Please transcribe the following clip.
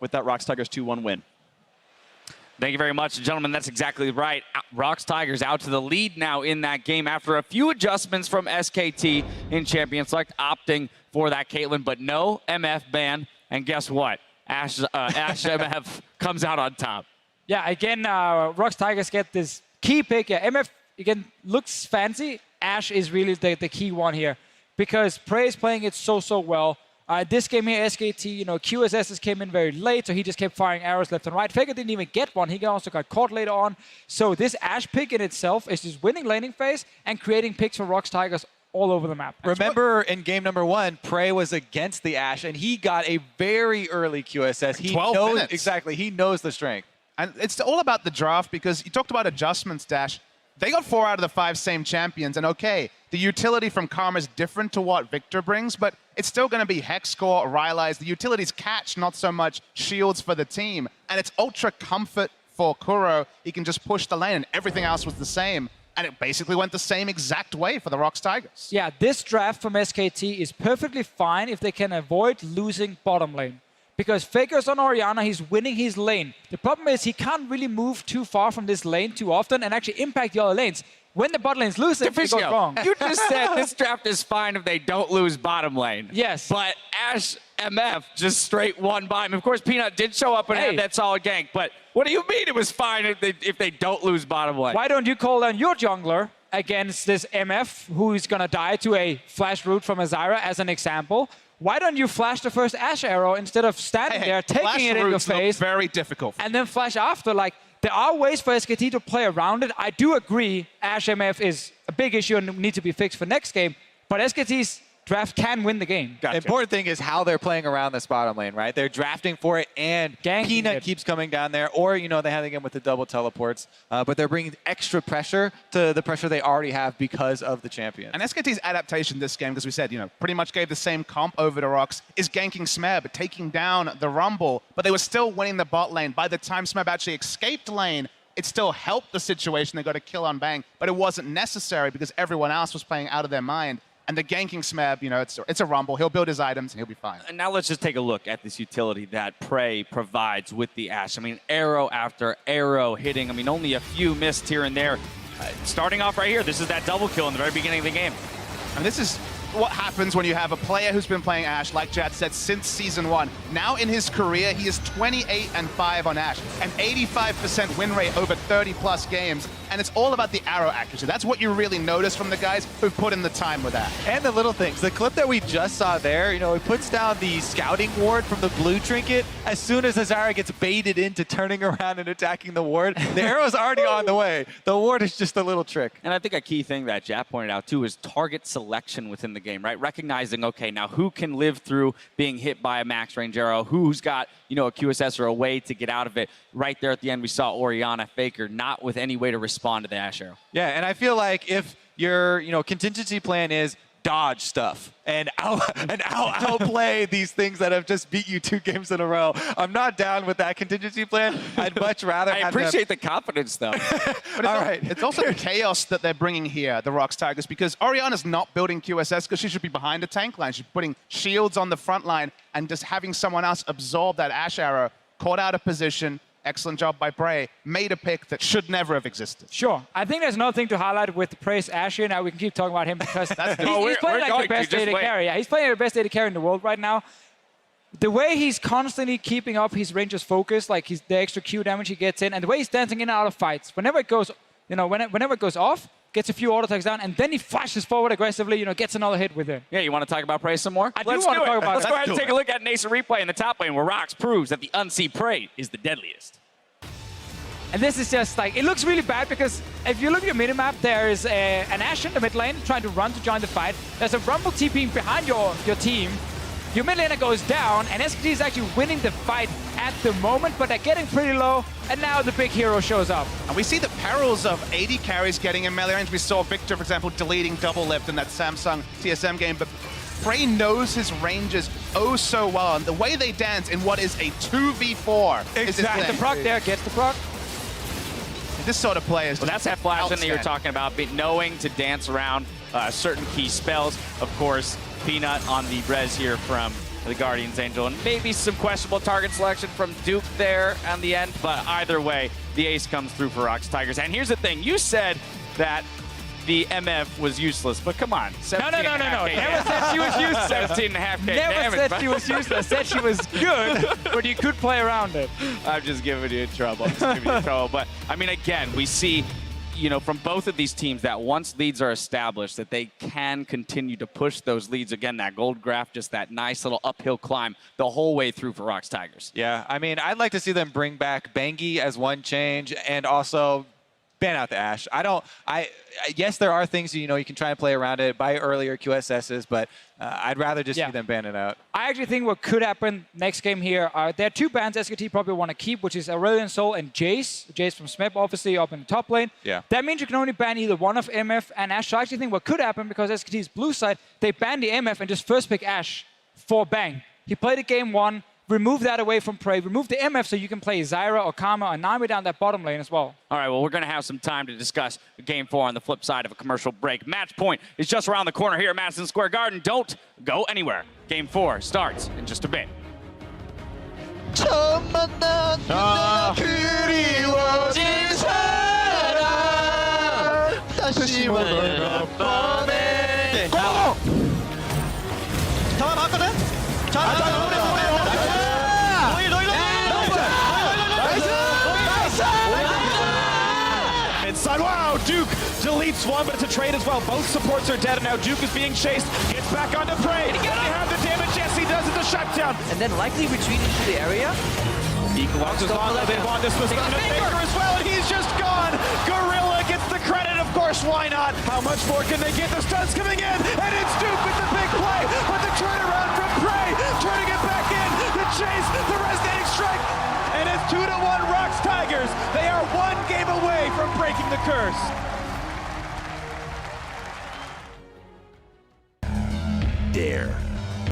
with that ROX Tigers 2-1 win. Thank you very much, gentlemen. That's exactly right. ROX Tigers out to the lead now in that game after a few adjustments from SKT in Champion Select, opting for that Caitlyn, but no MF ban. And guess what? Ashe MF comes out on top. Yeah, again, ROX Tigers get this key pick. Yeah, MF, again, looks fancy. Ashe is really the key one here because Prey is playing it so well. This game here, SKT, QSSs came in very late, so he just kept firing arrows left and right. Faker didn't even get one. He also got caught later on. So this Ashe pick in itself is just winning laning phase and creating picks for ROX Tigers all over the map. Remember in game number 1, Prey was against the Ashe, and he got a very early QSS. He 12 knows, minutes. exactly, he knows the strength. And it's all about the draft because you talked about adjustments, Dash. They got 4 out of the 5 same champions, and okay, the utility from Karma is different to what Victor brings, but it's still going to be Hexcore, Rylai's. The utility's catch, not so much shields for the team, and it's ultra comfort for Kuro. He can just push the lane, and everything else was the same, and it basically went the same exact way for the ROX Tigers. Yeah, this draft from SKT is perfectly fine if they can avoid losing bottom lane. Because Faker's on Orianna, he's winning his lane. The problem is he can't really move too far from this lane too often and actually impact the other lanes. When the bot lane's losing, it goes wrong. You just said this draft is fine if they don't lose bottom lane. Yes. But Ashe MF just straight won by him. Of course, Peanut did show up and had that solid gank, but what do you mean it was fine if they don't lose bottom lane? Why don't you call down your jungler against this MF who's going to die to a flash root from a Zyra as an example? Why don't you flash the first Ashe arrow instead of standing there, taking it in your face, very difficult, and then flash after? Like, there are ways for SKT to play around it. I do agree Ashe MF is a big issue and needs to be fixed for next game, but SKT's draft can win the game. The important thing is how they're playing around this bottom lane, right? They're drafting for it, and Peanut keeps coming down there, or, they have again with the double teleports, but they're bringing extra pressure to the pressure they already have because of the champion. And SKT's adaptation this game, because we said, pretty much gave the same comp over to ROX, is ganking Smeb, taking down the Rumble, but they were still winning the bot lane. By the time Smeb actually escaped lane, it still helped the situation. They got a kill on Bang, but it wasn't necessary because everyone else was playing out of their mind. And the ganking Smeb, it's a Rumble. He'll build his items and he'll be fine. And now let's just take a look at this utility that Prey provides with the Ashe. I mean, arrow after arrow hitting. I mean, only a few missed here and there. Starting off right here, this is that double kill in the very beginning of the game. And this is what happens when you have a player who's been playing Ashe, like Jad said, since Season 1. Now in his career, he is 28-5 on Ashe, an 85% win rate over 30-plus games, and it's all about the arrow accuracy. That's what you really notice from the guys who've put in the time with Ashe. And the little things. The clip that we just saw there, he puts down the scouting ward from the blue trinket. As soon as Zyra gets baited into turning around and attacking the ward, the arrow's already on the way. The ward is just a little trick. And I think a key thing that Jap pointed out, too, is target selection within the game, right? Recognizing, okay, now who can live through being hit by a max range arrow? Who's got, a QSS or a way to get out of it? Right there at the end, we saw Orianna Faker not with any way to respond to the Ashe arrow. Yeah, and I feel like if your, contingency plan is dodge stuff and outplay these things that have just beat you 2 games in a row, I'm not down with that contingency plan. I'd much rather I appreciate the confidence, though. But it's also the chaos that they're bringing here, the ROX Tigers, because Orianna's not building QSS because she should be behind a tank line. She's putting shields on the front line and just having someone else absorb that Ashe arrow, caught out of position. Excellent job by Prey. Made a pick that should never have existed. Sure. I think there's another thing to highlight with Prey's Ashe here. Now we can keep talking about him because he's playing like the best data carry. Yeah, he's playing the best data carry in the world right now. The way he's constantly keeping up his ranger's focus, like the extra Q damage he gets in, and the way he's dancing in and out of fights. Whenever it goes, whenever it goes off, gets a few auto attacks down, and then he flashes forward aggressively, gets another hit with it. Yeah, you want to talk about Prey some more? I do want to talk about it. Let's go ahead and take a look at Nasa replay in the top lane where ROX proves that the unseen Prey is the deadliest. And this is just like, it looks really bad because if you look at your minimap, there is an Ashe in the mid lane trying to run to join the fight. There's a Rumble TPing behind your team. Your mid laner goes down, and SKT is actually winning the fight at the moment, but they're getting pretty low, and now the big hero shows up. And we see the perils of AD carries getting in melee range. We saw Victor, for example, deleting double lift in that Samsung TSM game, but Prey knows his ranges oh so well, and the way they dance in what is a 2v4 is his Gets the proc there, gets the proc. This sort of play is well, that's that flash that you're talking about, knowing to dance around certain key spells. Of course, Peanut on the res here from the Guardians Angel. And maybe some questionable target selection from Duke there on the end, but either way, the ace comes through for ROX Tigers. And here's the thing, you said that the MF was useless, but come on. No. Never said she was useless. 17.5K. Never said she was useless. Said she was good, but you could play around it. I'm just giving you trouble. But, I mean, again, we see, you know, from both of these teams that once leads are established, that they can continue to push those leads. Again, that gold graph, just that nice little uphill climb the whole way through for ROX Tigers. Yeah, I mean, I'd like to see them bring back Bangi as one change and also ban out the Ashe. Yes, there are things, you know, you can try and play around it, buy earlier QSSs, but I'd rather just see them ban it out. I actually think what could happen next game here, there are two bans SKT probably want to keep, which is Aurelion Sol and Jace. Jace from Smep, obviously, up in the top lane. Yeah. That means you can only ban either one of MF and Ashe. So I actually think what could happen, because SKT's blue side, they ban the MF and just first pick Ashe for Bang. He played it game one, remove that away from Prey, remove the MF so you can play Zyra or Karma or Nami down that bottom lane as well. All right, well, we're going to have some time to discuss Game 4 on the flip side of a commercial break. Match point is just around the corner here at Madison Square Garden. Don't go anywhere. Game 4 starts in just a bit. Inside, wow, Duke deletes one, but it's a trade as well. Both supports are dead, and now Duke is being chased. Gets back onto Prey. They have the damage. Yes, he does it, the shutdown. And then likely retreat into the area. Equalizes on the big one. This was going to Faker as well, and he's just gone. Gorilla gets the credit, of course, why not? How much more can they get? The stun's coming in, and it's Duke with the big play, but the turnaround from Prey, turning it back in, the chase, the resonating strike, and it's 2-1 ROX Tigers. They are one game away from breaking the curse. Dare.